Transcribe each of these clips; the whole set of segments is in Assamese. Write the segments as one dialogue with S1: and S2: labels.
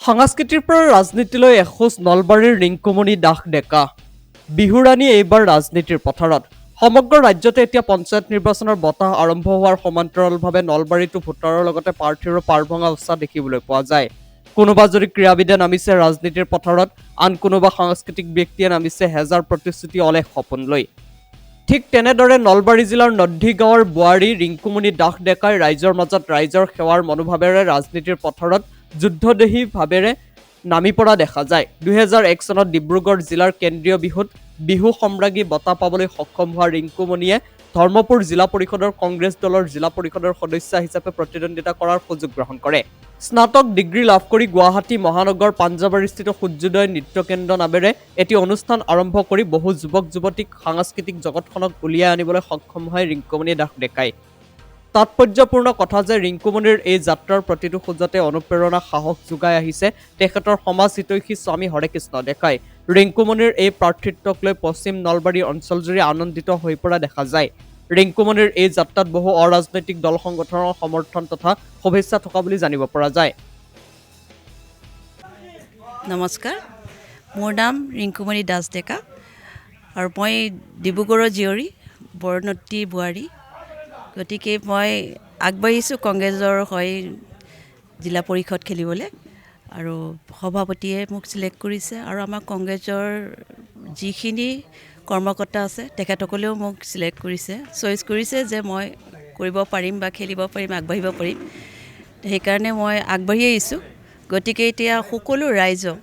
S1: সংস্কৃতিৰ পৰা ৰাজনীতিলৈ এখোজ নলবাৰীৰ ৰিংকুমণি দাস ডেকা বিহুৰাণী এইবাৰ ৰাজনীতিৰ পথাৰত সমগ্ৰ ৰাজ্যতে এতিয়া পঞ্চায়ত নিৰ্বাচনৰ বতাহ আৰম্ভ হোৱাৰ সমান্তৰালভাৱে নলবাৰীতো ভোটাৰৰ লগতে প্ৰাৰ্থীৰো পাৰ ভঙা উৎসাহ দেখিবলৈ পোৱা যায়। কোনোবা যদি ক্ৰীড়াবিদে নামিছে ৰাজনীতিৰ পথাৰত, আন কোনোবা সাংস্কৃতিক ব্যক্তিয়ে নামিছে হেজাৰ প্ৰতিশ্ৰুতি অলেখ সপোন লৈ। ঠিক তেনেদৰে নলবাৰী জিলাৰ নদ্দি গাঁৱৰ বোৱাৰী ৰিংকুমণি দাস ডেকাই ৰাইজৰ মাজত ৰাইজৰ সেৱাৰ মনোভাৱেৰে ৰাজনীতিৰ পথাৰত যুদ্ধদেহী ভাৱেৰে নামি পৰা দেখা যায়। 2001 চনত ডিব্ৰুগড় জিলাৰ কেন্দ্ৰীয় বিহুত বিহু সম্ৰাজ্ঞী বঁটা পাবলৈ সক্ষম হোৱা ৰিংকুমণিয়ে ধৰ্মপুৰ জিলা পৰিষদৰ কংগ্ৰেছ দলৰ জিলা পৰিষদৰ সদস্য হিচাপে প্ৰতিদ্বন্দ্বিতা কৰাৰ সুযোগ গ্ৰহণ কৰে। স্নাতক ডিগ্ৰী লাভ কৰি গুৱাহাটী মহানগৰ পাঞ্জাবাৰীস্থিত সূৰ্যোদয় নৃত্য কেন্দ্ৰ নামেৰে এটি অনুষ্ঠান আৰম্ভ কৰি বহু যুৱক যুৱতীক সাংস্কৃতিক জগতখনক উলিয়াই আনিবলৈ সক্ষম হয় ৰিংকুমণি দাস ডেকাই। তাৎপৰ্যপূৰ্ণ কথা যে ৰিংকুমণিৰ এই যাত্ৰাৰ প্ৰতিটো খোজতে অনুপ্ৰেৰণা সাহস যোগাই আহিছে তেখেতৰ সমাজ হিতৈষী স্বামী হৰেকৃষ্ণ ডেকাই। ৰিংকুমণিৰ এই প্ৰাৰ্থিত্বক লৈ পশ্চিম নলবাৰী অঞ্চলজুৰি আনন্দিত হৈ পৰা দেখা যায়। ৰিংকুমণিৰ এই যাত্ৰাত বহু অৰাজনৈতিক দল সংগঠনৰ সমৰ্থন তথা শুভেচ্ছা থকা বুলি জানিব পৰা যায়।
S2: নমস্কাৰ, মোৰ নাম ৰিংকুমণি দাস ডেকা আৰু মই ডিব্ৰুগড়ৰ জীয়ৰী বৰনদী বোৱাৰী। গতিকে মই আগবাঢ়িছোঁ কংগ্ৰেছৰ হৈ জিলা পৰিষদ খেলিবলৈ আৰু সভাপতিয়ে মোক চিলেক্ট কৰিছে আৰু আমাৰ কংগ্ৰেছৰ যিখিনি কৰ্মকৰ্তা আছে তেখেতসকলেও মোক চিলেক্ট কৰিছে, চইচ কৰিছে যে মই কৰিব পাৰিম বা খেলিব পাৰিম, আগবাঢ়িব পাৰিম। সেইকাৰণে মই আগবাঢ়ি আহিছোঁ। গতিকে এতিয়া সকলো ৰাইজক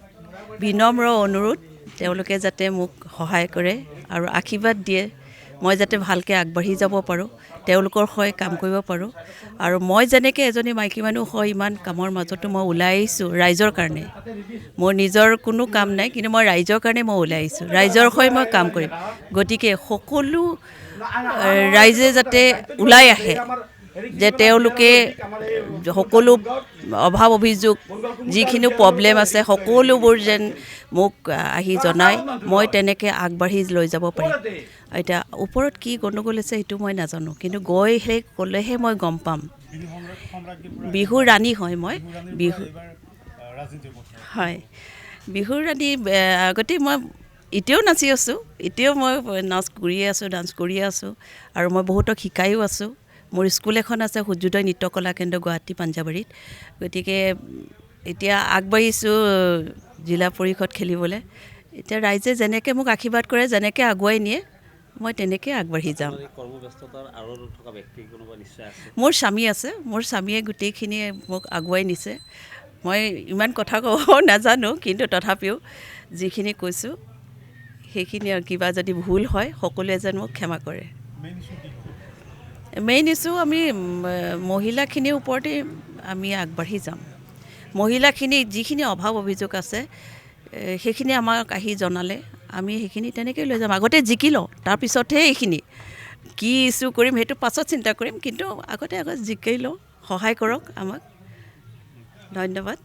S2: বিনম্ৰ অনুৰোধ, তেওঁলোকে যাতে মোক সহায় কৰে আৰু আশীৰ্বাদ দিয়ে, মই যাতে ভালকৈ আগবাঢ়ি যাব পাৰোঁ, তেওঁলোকৰ হৈ কাম কৰিব পাৰোঁ। আৰু মই যেনেকৈ এজনী মাইকী মানুহ হয় ইমান কামৰ মাজতো মই ওলাই আহিছোঁ ৰাইজৰ কাৰণে। মোৰ নিজৰ কোনো কাম নাই, কিন্তু মই ৰাইজৰ কাৰণে মই ওলাই আহিছোঁ, ৰাইজৰ হৈ মই কাম কৰিম। গতিকে সকলো ৰাইজে যাতে ওলাই আহে, যে তেওঁলোকে সকলো অভাৱ অভিযোগ যিখিনি প্ৰব্লেম আছে সকলোবোৰ যেন মোক আহি জনায়, মই তেনেকৈ আগবাঢ়ি লৈ যাব পাৰিম। এতিয়া ওপৰত কি গণ্ডগোল আছে সেইটো মই নাজানো, কিন্তু গৈ সেই ক'লেহে মই গম পাম। বিহুৰ ৰাণী হয় মই, বিহু হয় বিহুৰ ৰাণী। আগতে মই এতিয়াও নাচি আছোঁ, এতিয়াও মই নাচ কৰিয়ে আছোঁ, ডান্স কৰিয়ে আছোঁ আৰু মই বহুতক শিকায়ো আছোঁ। মোৰ স্কুল এখন আছে সূৰ্যোদয় নৃত্য কলা কেন্দ্ৰ গুৱাহাটী পাঞ্জাবাৰীত। গতিকে এতিয়া আগবাঢ়িছোঁ জিলা পৰিষদ খেলিবলৈ। এতিয়া ৰাইজে যেনেকৈ মোক আশীৰ্বাদ কৰে, যেনেকৈ আগুৱাই নিয়ে, মই তেনেকৈ আগবাঢ়ি যাম। মোৰ স্বামী আছে, মোৰ স্বামীয়ে গোটেইখিনি মোক আগুৱাই নিছে। মই ইমান কথা ক'ব নাজানো, কিন্তু তথাপিও যিখিনি কৈছোঁ সেইখিনি আৰু কিবা যদি ভুল হয় সকলোৱে যেন মোক ক্ষমা কৰে। মেইন ইছ্যু আমি মহিলাখিনিৰ ওপৰতে আমি আগবাঢ়ি যাম। মহিলাখিনি যিখিনি অভাৱ অভিযোগ আছে সেইখিনি আমাক আহি জনালে আমি সেইখিনি তেনেকৈ লৈ যাম। আগতে জিকি লওঁ, তাৰপিছতহে এইখিনি কি ইছ্যু কৰিম সেইটো পাছত চিন্তা কৰিম, কিন্তু আগতে জিকি লওঁ। সহায় কৰক আমাক। ধন্যবাদ।